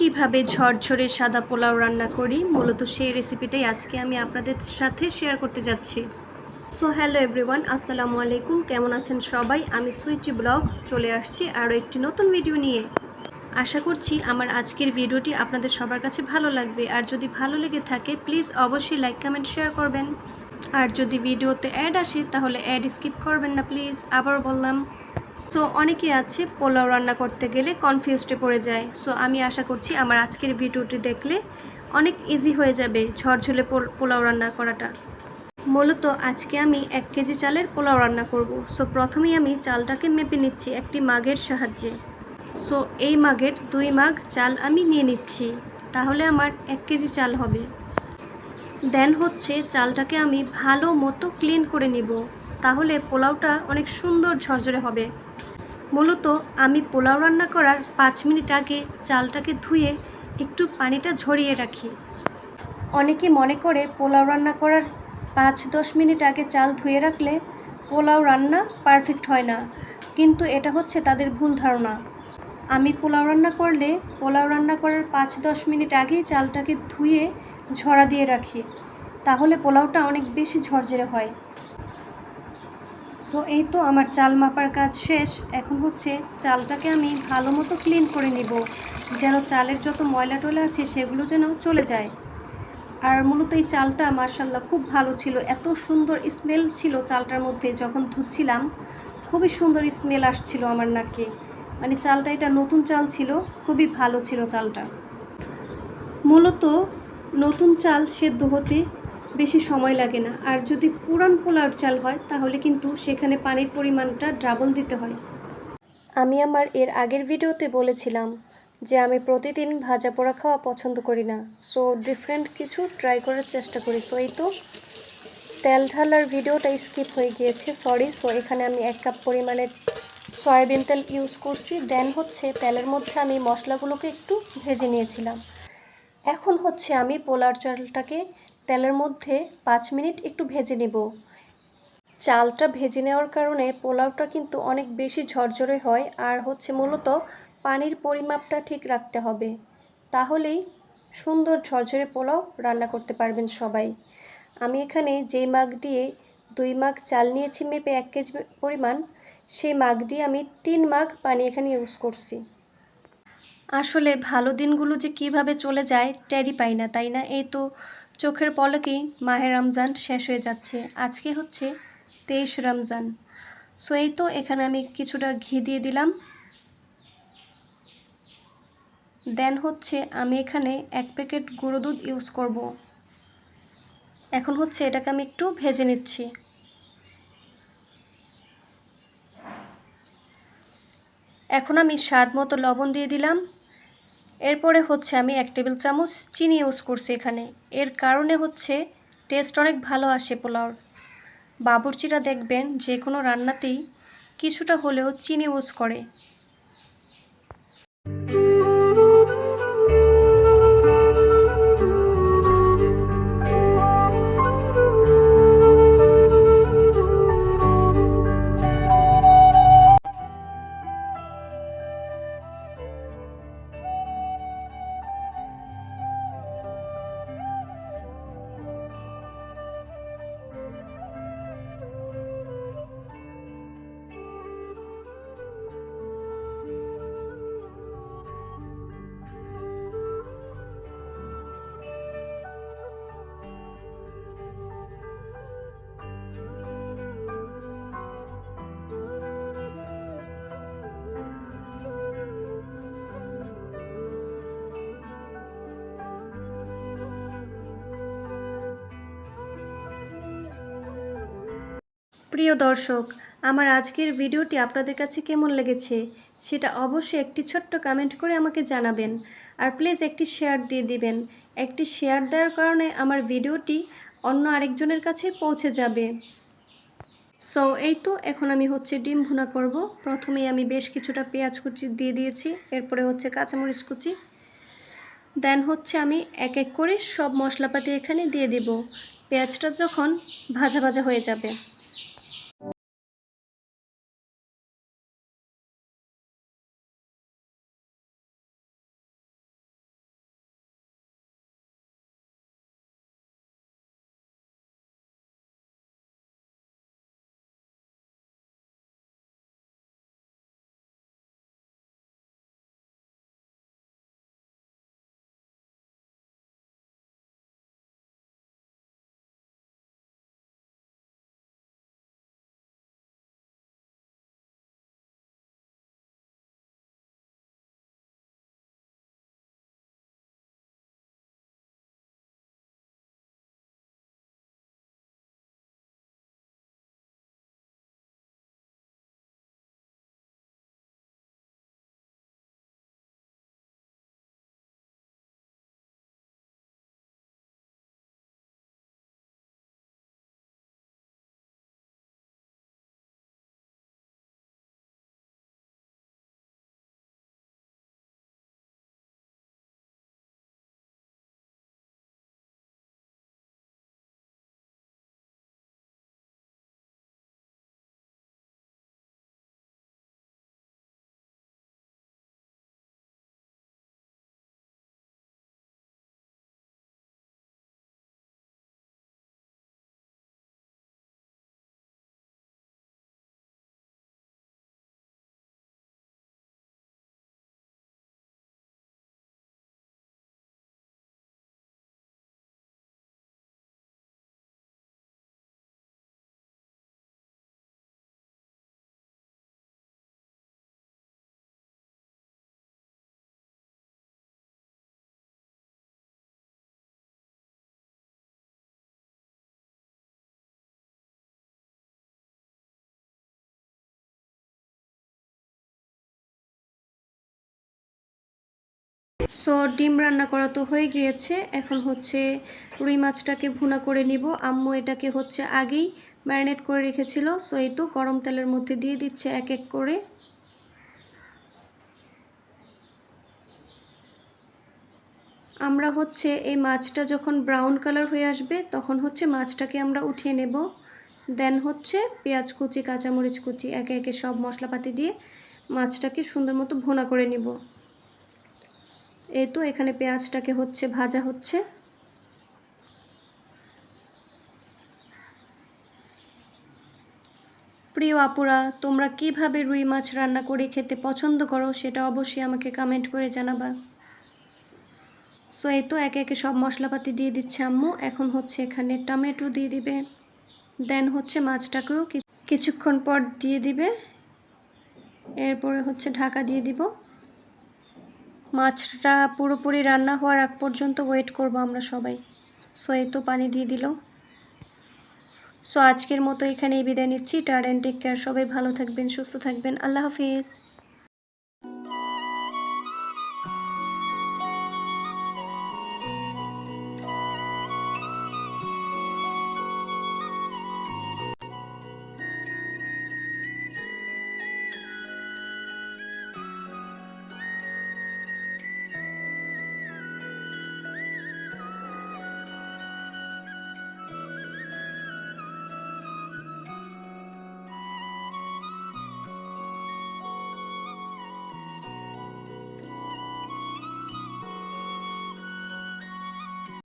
কিভাবে ঝরঝরে সাদা পোলাও রান্না করি মূলত সেই রেসিপিটাই আজকে আমি আপনাদের সাথে শেয়ার করতে যাচ্ছি। সো হ্যালো এভরিওয়ান, আসসালামু আলাইকুম। কেমন আছেন সবাই? আমি সুইটি ব্লগ চলে আসছি আরও একটি নতুন ভিডিও নিয়ে। আশা করছি আমার আজকের ভিডিওটি আপনাদের সবার কাছে ভালো লাগবে। আর যদি ভালো লেগে থাকে প্লিজ অবশ্যই লাইক কমেন্ট শেয়ার করবেন। আর যদি ভিডিওতে অ্যাড আসে তাহলে অ্যাড স্কিপ করবেন না প্লিজ। আবার বললাম, সো অনেকে আছে পোলাও রান্না করতে গেলে কনফিউজডে পড়ে যায়। সো আমি আশা করছি আমার আজকের ভিডিওটি দেখলে অনেক ইজি হয়ে যাবে ঝরঝরে পোলাও রান্না করাটা। মূলত আজকে আমি 1 কেজি চালের পোলাও রান্না করব। সো প্রথমেই আমি চালটাকে মেপে নিচ্ছি একটি মাগের সাহায্যে। সো এই মাগের 2 মাগ চাল আমি নিয়ে নিচ্ছি, তাহলে আমার 1 কেজি চাল হবে। দেন হচ্ছে চালটাকে আমি ভালো মতো ক্লিন করে নিব, তাহলে পোলাওটা অনেক সুন্দর ঝরঝরে হবে। মূলত আমি পোলাও রান্না করার 5 মিনিট আগে চালটাকে ধুয়ে একটু পানিটা ঝরিয়ে রাখি। অনেকে মনে করে পোলাও রান্না করার 5-10 মিনিট আগে চাল ধুয়ে রাখলে পোলাও রান্না পারফেক্ট হয় না, কিন্তু এটা হচ্ছে তাদের ভুল ধারণা। আমি পোলাও রান্না করলে পোলাও রান্না করার 5-10 মিনিট আগেই চালটাকে ধুয়ে ঝরা দিয়ে রাখি, তাহলে পোলাওটা অনেক বেশি ঝরঝরে হয়। সো এই তো আমার চাল মাপার কাজ শেষ। এখন হচ্ছে চালটাকে আমি ভালো মতো ক্লিন করে নিব, যেন চালের যত ময়লা টয়লা আছে সেগুলো যেন চলে যায়। আর মূলত এই চালটা মাশাআল্লাহ খুব ভালো ছিল, এত সুন্দর স্মেল ছিল চালটার মধ্যে। যখন ধুচ্ছিলাম খুবই সুন্দর স্মেল আসছিল আমার নাকে। মানে চালটা এটা নতুন চাল ছিল, খুবই ভালো ছিল চালটা। মূলত নতুন চাল সেদ্ধ হতে বেশি সময় লাগে না, আর যদি পুরান পোলাওর চাল হয় তাহলে কিন্তু সেখানে পানির পরিমাণটা ডাবল দিতে হয়। আমি আমার এর আগের ভিডিওতে বলেছিলাম যে আমি প্রতিদিন ভাজা পোড়া খাওয়া পছন্দ করি না। সো ডিফারেন্ট কিছু ট্রাই করার চেষ্টা করি। সো এই তো তেল ঢালার ভিডিওটা স্কিপ হয়ে গিয়েছে, সরি। সো এখানে আমি 1 কাপ পরিমাণে সয়াবিন তেল ইউজ করছি। দেন হচ্ছে তেলের মধ্যে আমি মশলাগুলোকে একটু ভেজে নিয়েছিলাম। এখন হচ্ছে আমি পোলার চালটাকে তেলের মধ্যে 5 মিনিট একটু ভেজে নেব। চালটা ভেজে নেওয়ার কারণে পোলাওটা কিন্তু অনেক বেশি ঝরঝরে হয়। আর হচ্ছে মূলত পানির পরিমাপটা ঠিক রাখতে হবে, তাহলেই সুন্দর ঝরঝরে পোলাও রান্না করতে পারবেন সবাই। আমি এখানে যেই মাগ দিয়ে 2 মাগ চাল নিয়েছি মেপে 1 কেজি পরিমাণ, সেই মাগ দিয়ে আমি 3 মাগ পানি এখানে ইউজ করছি। আসলে ভালো দিনগুলো যে কিভাবে চলে যায় টেরই পাই না, তাই না? এই তো চোখের পলকেই মাহে রমজান শেষ হয়ে যাচ্ছে। আজকে হচ্ছে 23 রমজান। সো এই তো এখানে আমি কিছুটা ঘি দিয়ে দিলাম। দেন হচ্ছে আমি এখানে 1 প্যাকেট গুঁড়ো দুধ ইউজ করব। এখন হচ্ছে এটাকে আমি একটু ভেজে নিচ্ছি। এখন আমি স্বাদ মতো লবণ দিয়ে দিলাম। এরপরে হচ্ছে আমি 1 টেবিল চামচ চিনি ইউজ করছি এখানে। এর কারণে হচ্ছে টেস্ট অনেক ভালো আসে পোলাওর। বাবুর্চিরা দেখবেন যে কোনো রান্নাতেই কিছুটা হলেও চিনি ইউজ করে। প্রিয় দর্শক, আমার আজকের ভিডিওটি আপনাদের কাছে কেমন লেগেছে সেটা অবশ্যই একটি ছোট্ট কমেন্ট করে আমাকে জানাবেন। আর প্লিজ একটি শেয়ার দিয়ে দিবেন। একটি শেয়ার দেওয়ার কারণে আমার ভিডিওটি অন্য আরেকজনের কাছে পৌঁছে যাবে। সো এই তো এখন আমি হচ্ছে ডিম ভুনা করব। প্রথমেই আমি বেশ কিছুটা পেঁয়াজ কুচি দিয়ে দিয়েছি, এরপরে হচ্ছে কাঁচামরিচ কুচি। দেন হচ্ছে আমি এক এক করে সব মশলাপাতি এখানে দিয়ে দেব পেঁয়াজটা যখন ভাজা ভাজা হয়ে যাবে। সো ডিম রান্না করা তো হয়ে গিয়েছে, এখন হচ্ছে রুই মাছটাকে ভুনা করে নিব। আম্মু এটাকে হচ্ছে আগেই ম্যারিনেট করে রেখেছিল। সো এই তো গরম তেলের মধ্যে দিয়ে দিচ্ছে এক এক করে। আমরা হচ্ছে এই মাছটা যখন ব্রাউন কালার হয়ে আসবে তখন হচ্ছে মাছটাকে আমরা উঠিয়ে নেব। দেন হচ্ছে পেঁয়াজ কুচি, কাঁচামরিচ কুচি একে একে সব মশলাপাতি দিয়ে মাছটাকে সুন্দর মতো ভুনা করে নিব। এই তো এখানে পেঁয়াজটাকে হচ্ছে ভাজা হচ্ছে। প্রিয় আপুরা, তোমরা কিভাবে রুই মাছ রান্না করে খেতে পছন্দ করো সেটা অবশ্যই আমাকে কমেন্ট করে জানাবা। সো এই তো একে একে সব মশলাপাতি দিয়ে দিচ্ছে আম্মু। এখন হচ্ছে এখানে টমেটো দিয়ে দিবে। দেন হচ্ছে মাছটাকেও কিছুক্ষণ পর দিয়ে দিবে। এরপরে হচ্ছে ঢাকা দিয়ে দিব। মাছটা পুরোপুরি রান্না হওয়ার আগ পর্যন্ত ওয়েট করব আমরা সবাই। সো এই তো পানি দিয়ে দিল। সো আজকের মতো এখানেই বিদায় নিচ্ছি। Tata and take care. সবাই ভালো থাকবেন, সুস্থ থাকবেন। আল্লাহ হাফিজ।